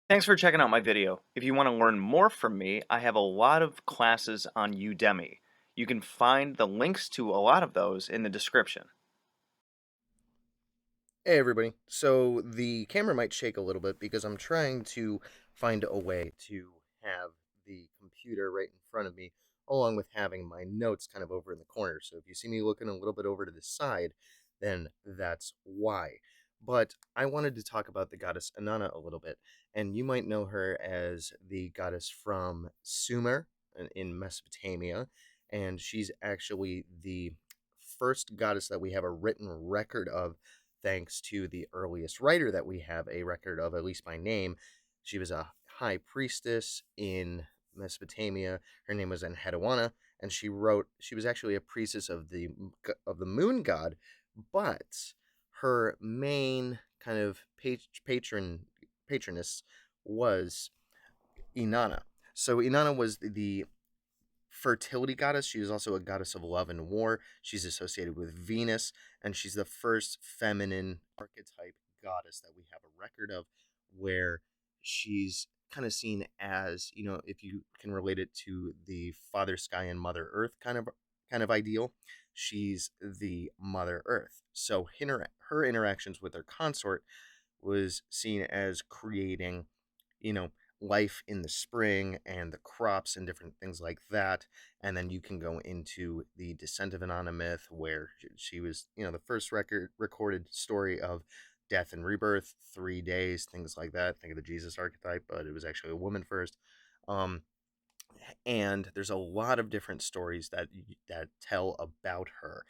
Thanks for checking out my video. If you want to learn more from me, I have a lot of classes on Udemy. You can find the links to a lot of those in the description. Hey everybody. So the camera might shake a little bit because I'm trying to find a way to have the computer right in front of me along with having my notes kind of over in the corner. So if you see me looking a little bit over to the side, then that's why. But I wanted to talk about the goddess Inanna a little bit, and you might know her as the goddess from Sumer in Mesopotamia, and she's actually the first goddess that we have a written record of, thanks to the earliest writer that we have a record of, at least by name. She was a high priestess in Mesopotamia. Her name was Enheduanna, and she was actually a priestess of the moon god, but her main kind of patroness was Inanna. So Inanna was the fertility goddess. She is also a goddess of love and war. She's associated with Venus, and she's the first feminine archetype goddess that we have a record of, where she's kind of seen as, if you can relate it to the Father Sky and Mother Earth kind of ideal, she's the Mother Earth. So her interactions with her consort was seen as creating, you know, life in the spring and the crops and different things like that. And then you can go into the Descent of Inanna myth, where she was, the first recorded story of death and rebirth, 3 days, things like that. Think of the Jesus archetype, but it was actually a woman first. Um, and there's a lot of different stories that tell about her.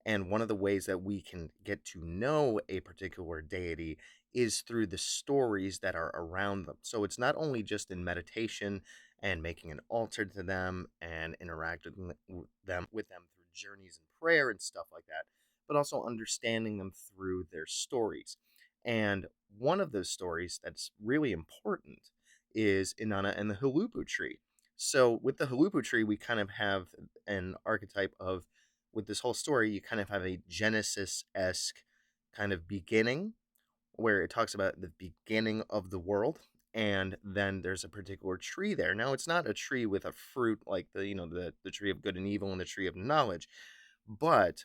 And one of the ways that we can get to know a particular deity is through the stories that are around them. So it's not only just in meditation and making an altar to them and interacting with them through journeys and prayer and stuff like that, but also understanding them through their stories. And one of those stories that's really important is Inanna and the Huluppu tree. So with the Huluppu tree, we kind of have an archetype of, with this whole story, you kind of have a Genesis esque kind of beginning where it talks about the beginning of the world. And then there's a particular tree there. Now, it's not a tree with a fruit like the tree of good and evil and the tree of knowledge, but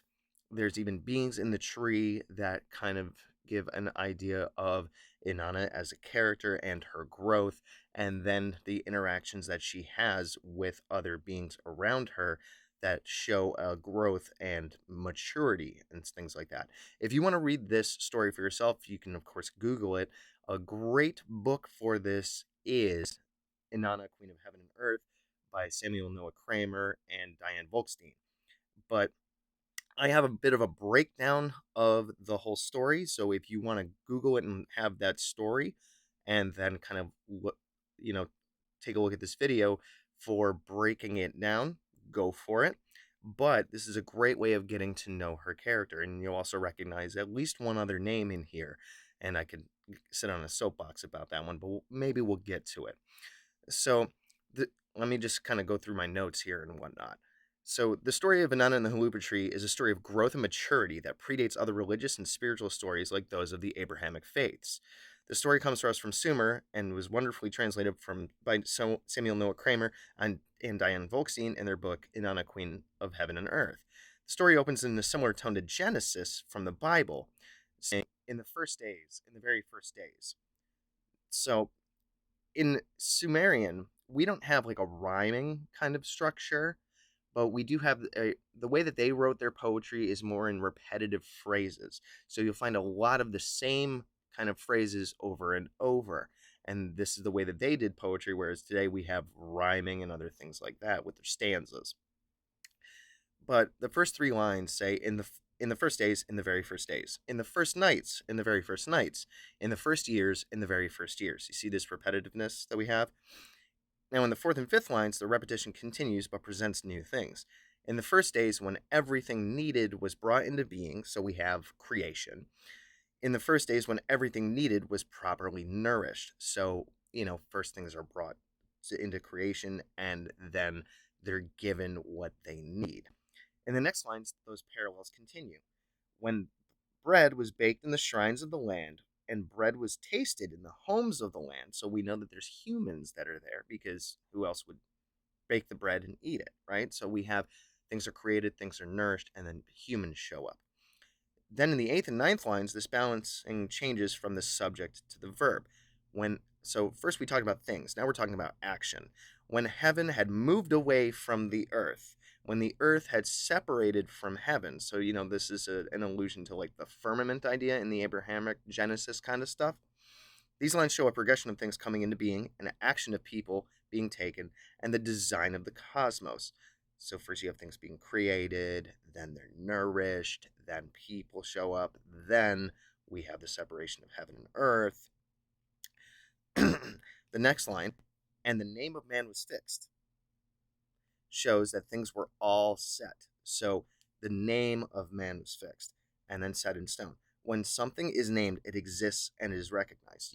there's even beings in the tree that kind of give an idea of Inanna as a character and her growth, and then the interactions that she has with other beings around her that show growth and maturity and things like that. If you want to read this story for yourself, you can, of course, Google it. A great book for this is Inanna, Queen of Heaven and Earth by Samuel Noah Kramer and Diane Volkstein. But I have a bit of a breakdown of the whole story. So if you want to Google it and have that story, and then kind of you know, take a look at this video for breaking it down, go for it. But this is a great way of getting to know her character, and you'll also recognize at least one other name in here. And I could sit on a soapbox about that one, but maybe we'll get to it. So let me just kind of go through my notes here and whatnot. So the story of Inanna and the Huluppu tree is a story of growth and maturity that predates other religious and spiritual stories like those of the Abrahamic faiths. The story comes to us from Sumer and was wonderfully translated by Samuel Noah Kramer and Diane Volkstein in their book Inanna, Queen of Heaven and Earth. The story opens in a similar tone to Genesis from the Bible, saying, "In the first days, in the very first days." So in Sumerian, we don't have like a rhyming kind of structure, but we do have the way that they wrote their poetry is more in repetitive phrases. So you'll find a lot of the same kind of phrases over and over. And this is the way that they did poetry, whereas today we have rhyming and other things like that with their stanzas. But the first three lines say, in the first days, in the very first days, in the first nights, in the very first nights, in the first years, in the very first years. You see this repetitiveness that we have? Now, in the fourth and fifth lines, the repetition continues but presents new things. In the first days, when everything needed was brought into being, so we have creation. In the first days, when everything needed was properly nourished, so, first things are brought into creation and then they're given what they need. In the next lines, those parallels continue. When bread was baked in the shrines of the land, and bread was tasted in the homes of the land. So we know that there's humans that are there, because who else would bake the bread and eat it, right? So we have things are created, things are nourished, and then humans show up. Then in the eighth and ninth lines, this balancing changes from the subject to the verb. So first we talked about things, now we're talking about action. When heaven had moved away from the earth, when the earth had separated from heaven. So this is an allusion to like the firmament idea in the Abrahamic Genesis kind of stuff. These lines show a progression of things coming into being, an action of people being taken, and the design of the cosmos. So first you have things being created, then they're nourished, then people show up, then we have the separation of heaven and earth. The next line, and the name of man was fixed, shows that things were all set. So the name of man was fixed and then set in stone. When something is named, it exists and is recognized.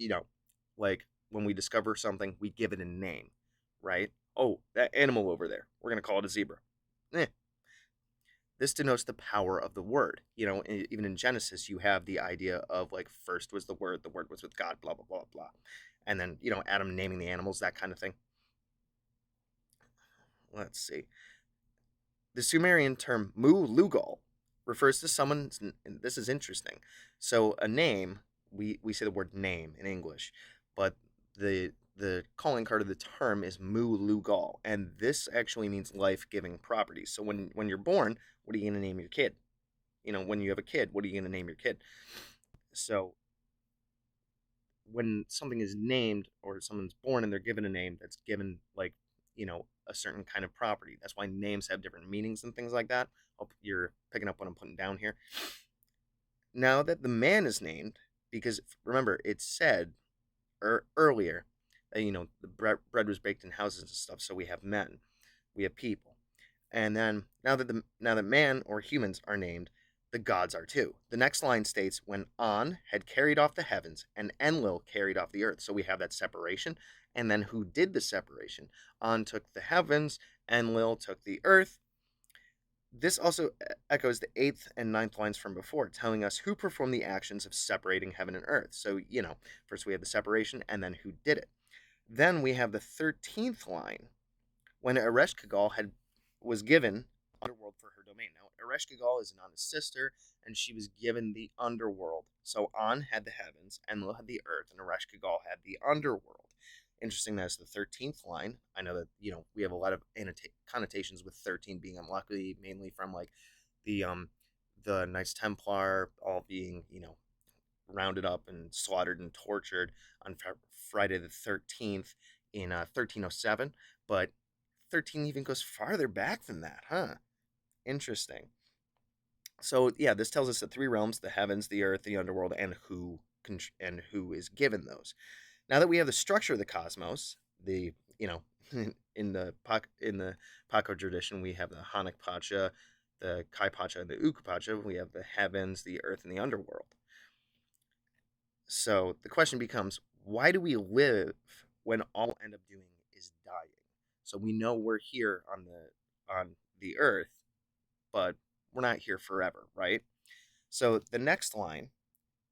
Like when we discover something, we give it a name, right? Oh, that animal over there, we're going to call it a zebra. Eh. This denotes the power of the word. Even in Genesis, you have the idea of like first was the word was with God, blah, blah, blah, blah. And then, Adam naming the animals, that kind of thing. Let's see. The Sumerian term mu-lugal refers to someone. This is interesting. So a name, we say the word name in English, but the calling card of the term is mu-lugal, and this actually means life-giving properties. So when you're born, what are you going to name your kid? When you have a kid, what are you going to name your kid? So when something is named or someone's born and they're given a name, that's given like a certain kind of property. That's why names have different meanings and things like that. Hope you're picking up what I'm putting down here. Now that the man is named, because remember it said earlier that the bread was baked in houses and stuff, so we have men, we have people, and then now that man or humans are named, the gods are too. The next line states, when An had carried off the heavens and Enlil carried off the earth. So we have that separation. And then who did the separation? An took the heavens, Enlil took the earth. This also echoes the eighth and ninth lines from before, telling us who performed the actions of separating heaven and earth. So, first we have the separation and then who did it. Then we have the 13th line, when Ereshkigal was given underworld for her domain. Now, Ereshkigal is Inanna's sister, and she was given the underworld. So An had the heavens, Enlil had the earth, and Ereshkigal had the underworld. Interesting that it's the 13th line. I know that, we have a lot of connotations with 13 being unlucky, mainly from like the Knights Templar all being, rounded up and slaughtered and tortured on Friday the 13th in 1307. But 13 even goes farther back than that, huh? Interesting. So yeah, this tells us the three realms: the heavens, the earth, the underworld, and who is given those. Now that we have the structure of the cosmos, the in the Paco tradition, we have the Hanak Pacha, the Kai Pacha, and the Uku Pacha. We have the heavens, the earth, and the underworld. So the question becomes, why do we live when all we end up doing is dying? So we know we're here on the earth, but we're not here forever, right? So the next line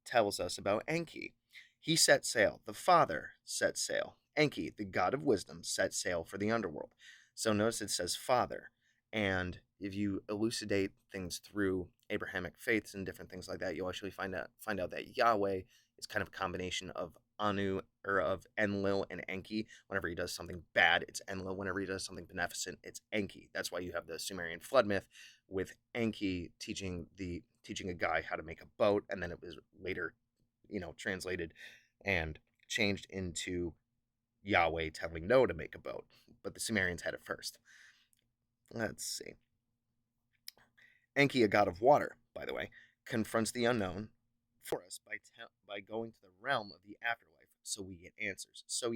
tells us about Enki. He set sail. The father set sail. Enki, the god of wisdom, set sail for the underworld. So notice it says father. And if you elucidate things through Abrahamic faiths and different things like that, you'll actually find out that Yahweh is kind of a combination of Anu, or of Enlil and Enki. Whenever he does something bad, it's Enlil. Whenever he does something beneficent, it's Enki. That's why you have the Sumerian flood myth with Enki teaching a guy how to make a boat, and then it was later, translated and changed into Yahweh telling Noah to make a boat. But the Sumerians had it first. Let's see. Enki, a god of water, by the way, confronts the unknown for us by going to the realm of the afterlife, so we get answers. So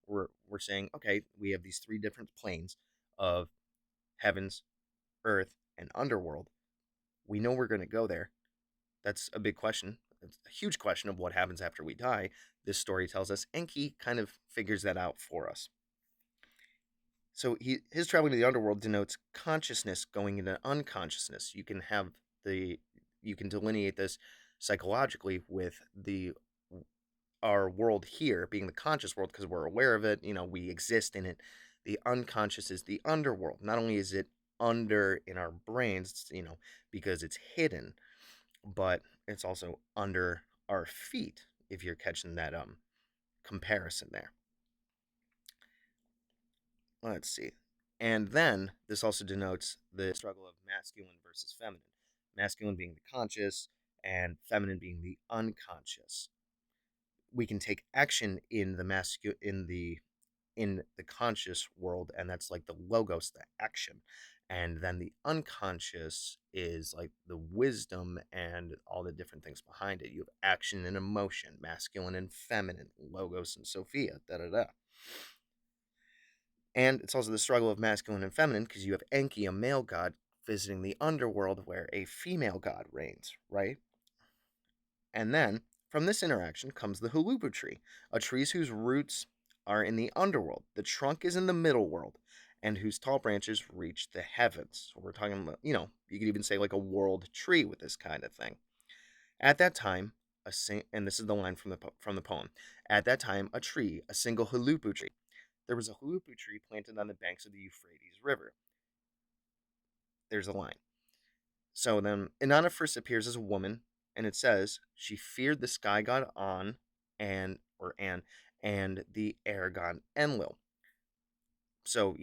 we're saying, okay, we have these three different planes of heavens, earth, and underworld. We know we're going to go there. That's a big question. It's a huge question of what happens after we die. This story tells us Enki kind of figures that out for us. So his traveling to the underworld denotes consciousness going into unconsciousness. You can delineate this psychologically with the our world here being the conscious world because we're aware of it, we exist in it. The unconscious is the underworld. Not only is it under in our brains, because it's hidden, but it's also under our feet, if you're catching that comparison there. Let's see. And then this also denotes the struggle of masculine versus feminine. Masculine being the conscious and feminine being the unconscious. We can take action in the conscious world, and that's like the logos, the action. And then the unconscious is like the wisdom and all the different things behind it. You have action and emotion, masculine and feminine, logos and Sophia, da da da. And it's also the struggle of masculine and feminine because you have Enki, a male god, visiting the underworld where a female god reigns, right? And then from this interaction comes the Huluppu tree, a tree whose roots are in the underworld. The trunk is in the middle world, and whose tall branches reach the heavens. So we're talking about, you could even say like a world tree with this kind of thing. At that time, and this is the line from the poem. At that time, a single Huluppu tree. There was a Huluppu tree planted on the banks of the Euphrates River. There's a line. So then Inanna first appears as a woman, and it says she feared the sky god An and the air god Enlil. So,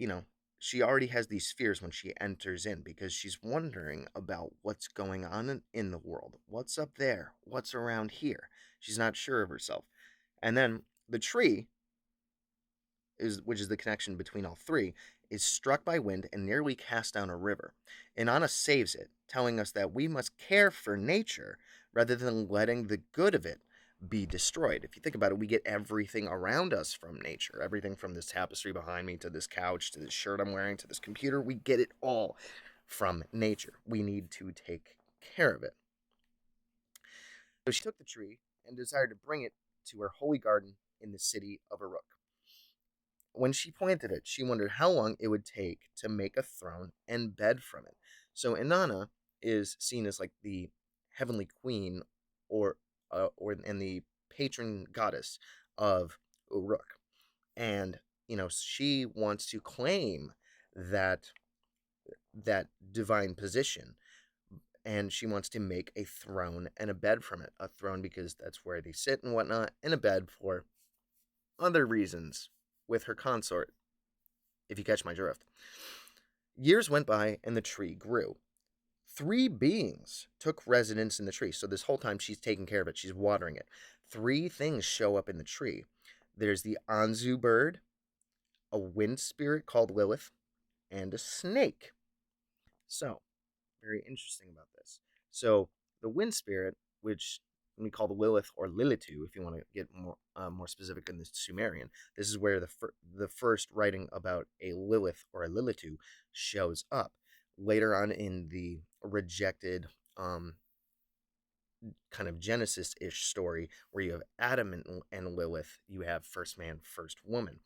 she already has these fears when she enters in because she's wondering about what's going on in the world. What's up there? What's around here? She's not sure of herself. And then the tree which is the connection between all three, is struck by wind and nearly cast down a river. Inanna saves it, telling us that we must care for nature rather than letting the good of it be destroyed. If you think about it, we get everything around us from nature. Everything from this tapestry behind me to this couch to this shirt I'm wearing to this computer, we get it all from nature. We need to take care of it. So she took the tree and desired to bring it to her holy garden in the city of Uruk. When she planted it, she wondered how long it would take to make a throne and bed from it. So Inanna is seen as like the heavenly queen, or and the patron goddess of Uruk, and she wants to claim that divine position, and she wants to make a throne and a bed from it. A throne because that's where they sit and whatnot, and a bed for other reasons with her consort, if you catch my drift. Years went by and the tree grew. Three beings took residence in the tree. So this whole time she's taking care of it, she's watering it. Three things show up in the tree. There's the Anzu bird, a wind spirit called Lilith, and a snake. So, very interesting about this. So, the wind spirit, which we call the Lilith or Lilitu, if you want to get more specific in the Sumerian. This is where the first writing about a Lilith or a Lilitu shows up. Later on in the rejected kind of Genesis-ish story, where you have Adam and Lilith, you have first man, first woman.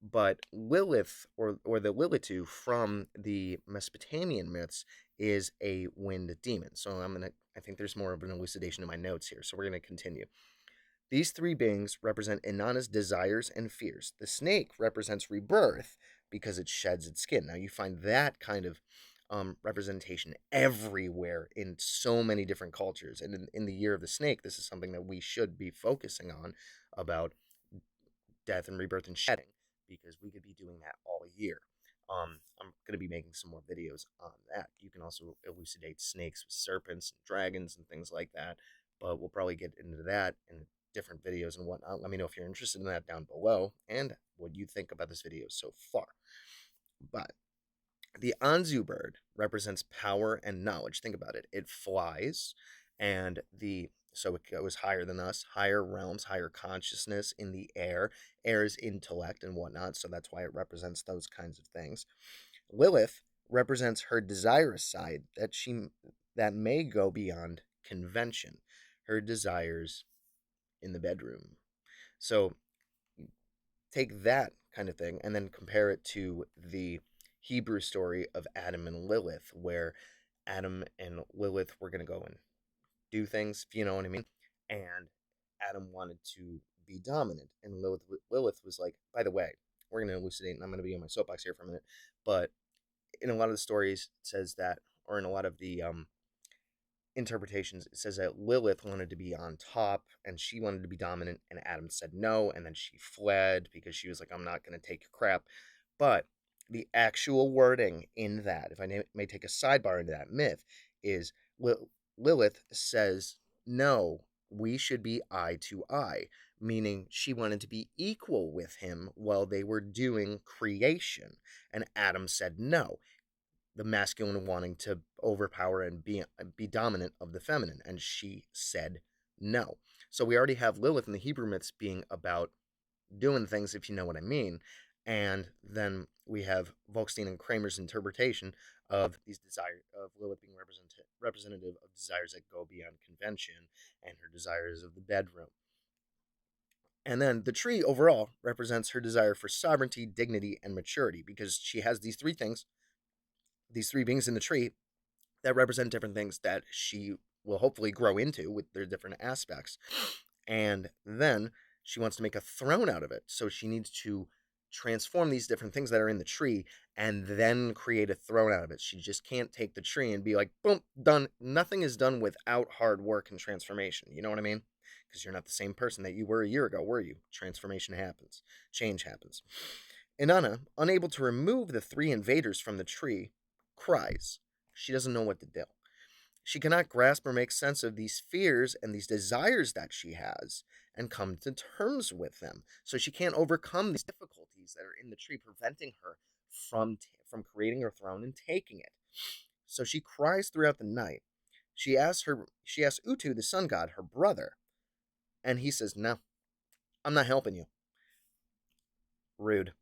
But Lilith, or the Lilitu from the Mesopotamian myths, is a wind demon. So I think there's more of an elucidation in my notes here. So we're gonna continue. These three beings represent Inanna's desires and fears. The snake represents rebirth because it sheds its skin. Now you find that kind of representation everywhere in so many different cultures. And in the year of the snake, this is something that we should be focusing on, about death and rebirth and shedding, because we could be doing that all year. I'm going to be making some more videos on that. You can also elucidate snakes with serpents and dragons and things like that, but we'll probably get into that in different videos and whatnot. Let me know if you're interested in that down below and what you think about this video so far. But the Anzu bird represents power and knowledge. Think about it. It flies, and so it goes higher than us, higher realms, higher consciousness in the air. Air is intellect and whatnot, so that's why it represents those kinds of things. Lilith represents her desirous side that may go beyond convention, her desires in the bedroom. So take that kind of thing and then compare it to the Hebrew story of Adam and Lilith, where Adam and Lilith were going to go and do things, if you know what I mean. And Adam wanted to be dominant. And Lilith was like, by the way, we're going to elucidate, and I'm going to be on my soapbox here for a minute, but in a lot of the stories, it says that, or in a lot of the interpretations, it says that Lilith wanted to be on top and she wanted to be dominant, and Adam said no, and then she fled because she was like, I'm not going to take your crap. But the actual wording in that, if I may take a sidebar into that myth, is Lilith says, no, we should be eye to eye, meaning she wanted to be equal with him while they were doing creation. And Adam said no, the masculine wanting to overpower and be dominant of the feminine, and she said no. So we already have Lilith in the Hebrew myths being about doing things, if you know what I mean. And then we have Volkstein and Kramer's interpretation of these desires of Lilith being representative of desires that go beyond convention and her desires of the bedroom. And then the tree overall represents her desire for sovereignty, dignity, and maturity, because she has these three things, these three beings in the tree that represent different things that she will hopefully grow into with their different aspects. And then she wants to make a throne out of it. So she needs to transform these different things that are in the tree and then create a throne out of it. She just can't take the tree and be like, boom, done. Nothing is done without hard work and transformation. You know what I mean? Because you're not the same person that you were a year ago, were you? Transformation happens. Change happens. Inanna, unable to remove the three invaders from the tree, cries. She doesn't know what to do. She cannot grasp or make sense of these fears and these desires that she has and come to terms with them. So she can't overcome these difficulties that are in the tree, preventing her from creating her throne and taking it. So she cries throughout the night. She asks Utu, the sun god, her brother, and he says, "No, I'm not helping you." Rude.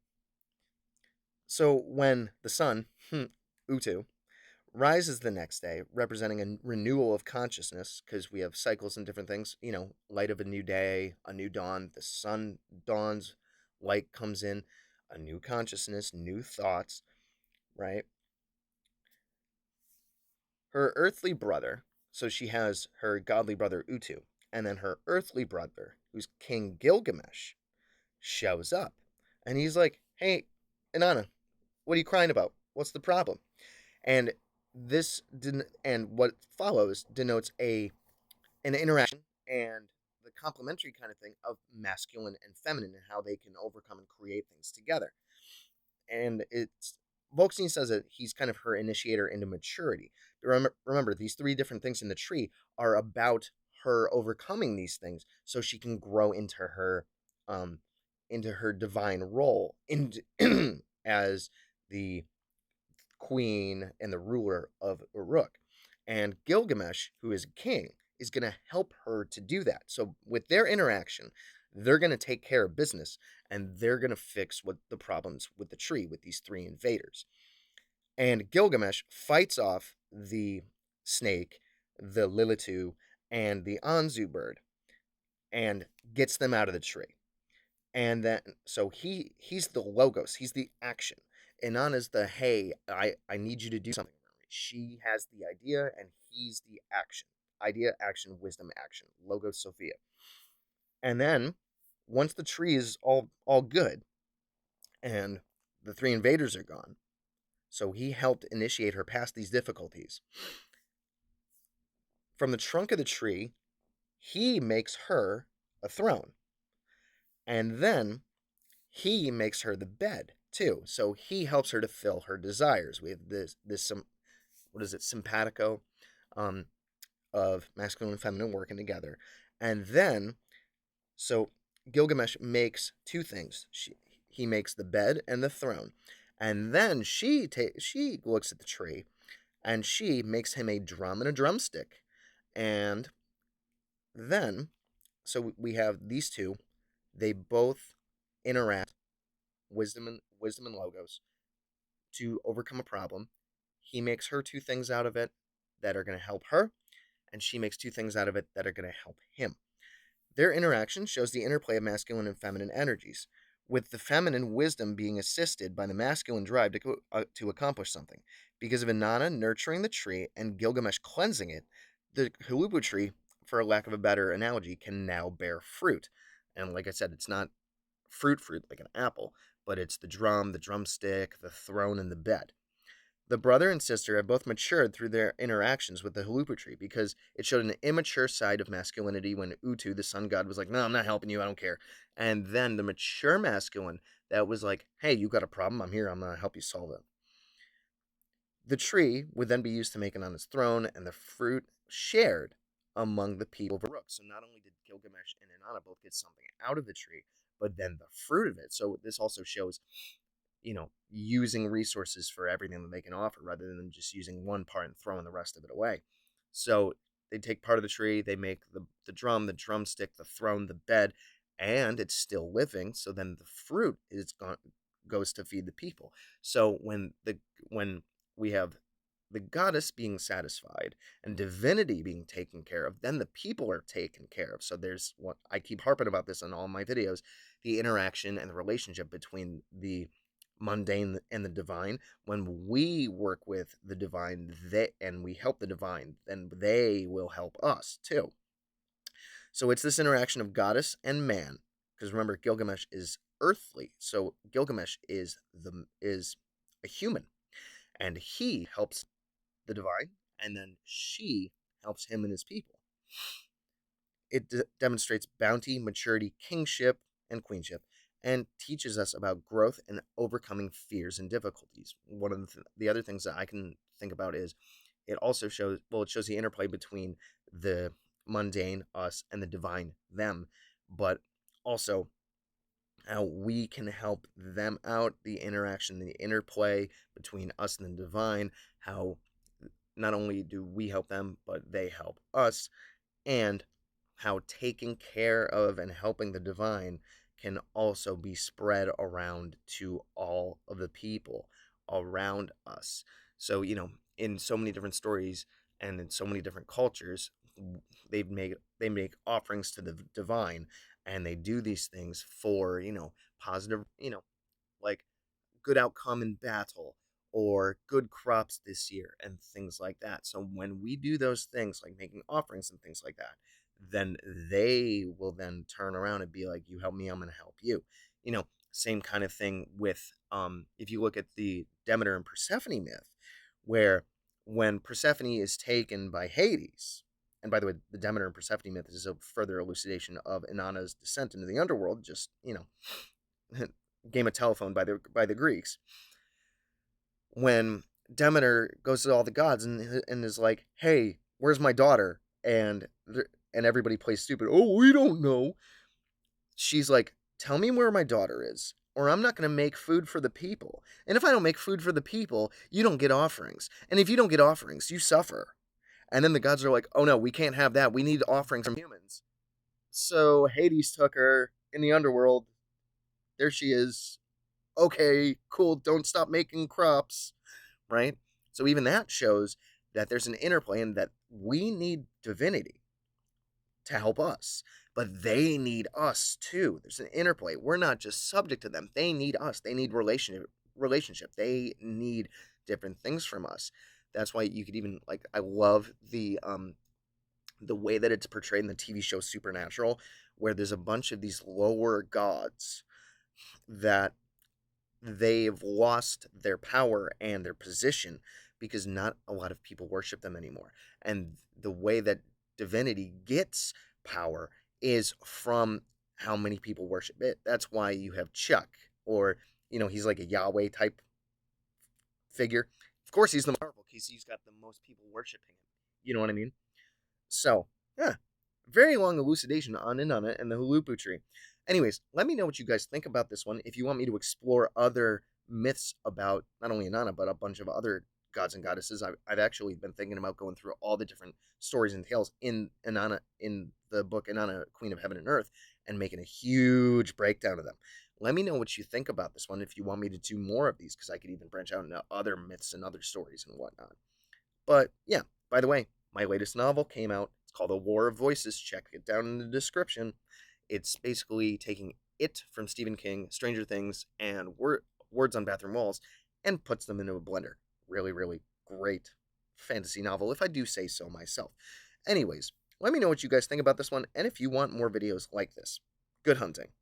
So when the sun, Utu, rises the next day, representing a renewal of consciousness, because we have cycles and different things, light of a new day, a new dawn, the sun dawns, light comes in, a new consciousness, new thoughts, right? Her earthly brother, so she has her godly brother Utu, and then her earthly brother, who's King Gilgamesh, shows up. And he's like, hey, Inanna, what are you crying about? What's the problem? And what follows denotes an interaction and the complementary kind of thing of masculine and feminine and how they can overcome and create things together. And Volkstein says that he's kind of her initiator into maturity. Remember, these three different things in the tree are about her overcoming these things so she can grow into her divine role as the queen and the ruler of Uruk. And Gilgamesh, who is king, is going to help her to do that. So with their interaction, they're going to take care of business and they're going to fix what the problems with the tree with these three invaders. And Gilgamesh fights off the snake, the Lilitu, and the Anzu bird and gets them out of the tree. And then so he's the logos, he's the action. Inanna's the hey, I need you to do something. She has the idea and he's the action. Idea, action, wisdom, action. Logos Sophia. And then once the tree is all good and the three invaders are gone, so he helped initiate her past these difficulties. From the trunk of the tree, he makes her a throne. And then he makes her the bed too. So he helps her to fill her desires. We have this what is it, simpatico, of masculine and feminine working together. And then, so Gilgamesh makes two things. He makes the bed and the throne. And then she looks at the tree and she makes him a drum and a drumstick. And then, so we have these two. They both interact, wisdom and logos, to overcome a problem. He makes her two things out of it that are going to help her, and she makes two things out of it that are going to help him. Their interaction shows the interplay of masculine and feminine energies, with the feminine wisdom being assisted by the masculine drive to accomplish something. Because of Inanna nurturing the tree and Gilgamesh cleansing it, the Huluppu tree, for lack of a better analogy, can now bear fruit. And like I said, it's not fruit like an apple, but it's the drum, the drumstick, the throne, and the bed. The brother and sister have both matured through their interactions with the Huluppu tree because it showed an immature side of masculinity when Utu, the sun god, was like, "No, I'm not helping you. I don't care." And then the mature masculine that was like, "Hey, you got a problem? I'm here. I'm going to help you solve it." The tree would then be used to make it on his throne, and the fruit shared among the people of Uruk. So not only did Gilgamesh and Inanna both get something out of the tree, but then the fruit of it. So this also shows, using resources for everything that they can offer rather than just using one part and throwing the rest of it away. So they take part of the tree, they make the drum, the drumstick, the throne, the bed, and it's still living. So then the fruit goes to feed the people. So when we have the goddess being satisfied and divinity being taken care of, then the people are taken care of. So there's what I keep harping about this in all my videos, the interaction and the relationship between the mundane and the divine. When we work with the divine and we help the divine, then they will help us too. So it's this interaction of goddess and man, because remember Gilgamesh is earthly, so Gilgamesh is a human, and he helps the divine, and then she helps him and his people. It demonstrates bounty, maturity, kingship, and queenship, and teaches us about growth and overcoming fears and difficulties. One of the other things that I can think about is it also shows, well, it shows the interplay between the mundane, us, and the divine, them, but also how we can help them out, the interaction, the interplay between us and the divine, how not only do we help them, but they help us, and how taking care of and helping the divine can also be spread around to all of the people around us. So, in so many different stories and in so many different cultures, they make offerings to the divine, and they do these things for, positive, like good outcome in battle or good crops this year and things like that. So when we do those things like making offerings and things like that, then they will then turn around and be like, you help me, I'm going to help you. Same kind of thing with if you look at the Demeter and Persephone myth, where when Persephone is taken by Hades, and by the way, the Demeter and Persephone myth is a further elucidation of Inanna's descent into the underworld, just, game of telephone by the Greeks. When Demeter goes to all the gods and is like, "Hey, where's my daughter?" and everybody plays stupid. "Oh, we don't know." She's like, "Tell me where my daughter is, or I'm not going to make food for the people. And if I don't make food for the people, you don't get offerings. And if you don't get offerings, you suffer." And then the gods are like, "Oh no, we can't have that. We need offerings from humans." So Hades took her in the underworld. There she is. Okay, cool, don't stop making crops, right? So even that shows that there's an interplay and that we need divinity to help us, but they need us too. There's an interplay. We're not just subject to them. They need us. They need relationship. They need different things from us. That's why you could even like I love the way that it's portrayed in the TV show Supernatural, where there's a bunch of these lower gods that they've lost their power and their position because not a lot of people worship them anymore. And the way that divinity gets power is from how many people worship it. That's why you have Chuck, or, he's like a Yahweh type figure. Of course, he's the Marvel because he's got the most people worshiping him. You know what I mean? So, yeah, very long elucidation on Inanna and the Huluppu tree. Anyways, let me know what you guys think about this one. If you want me to explore other myths about not only Inanna, but a bunch of other gods and goddesses, I've actually been thinking about going through all the different stories and tales in Inanna, in the book Inanna, Queen of Heaven and Earth, and making a huge breakdown of them. Let me know what you think about this one if you want me to do more of these, because I could even branch out into other myths and other stories and whatnot. But yeah, by the way, my latest novel came out. It's called A War of Voices. Check it down in the description. It's basically taking It from Stephen King, Stranger Things, and Words on Bathroom Walls, and puts them into a blender. Really, really great fantasy novel, if I do say so myself. Anyways, let me know what you guys think about this one, and if you want more videos like this. Good hunting.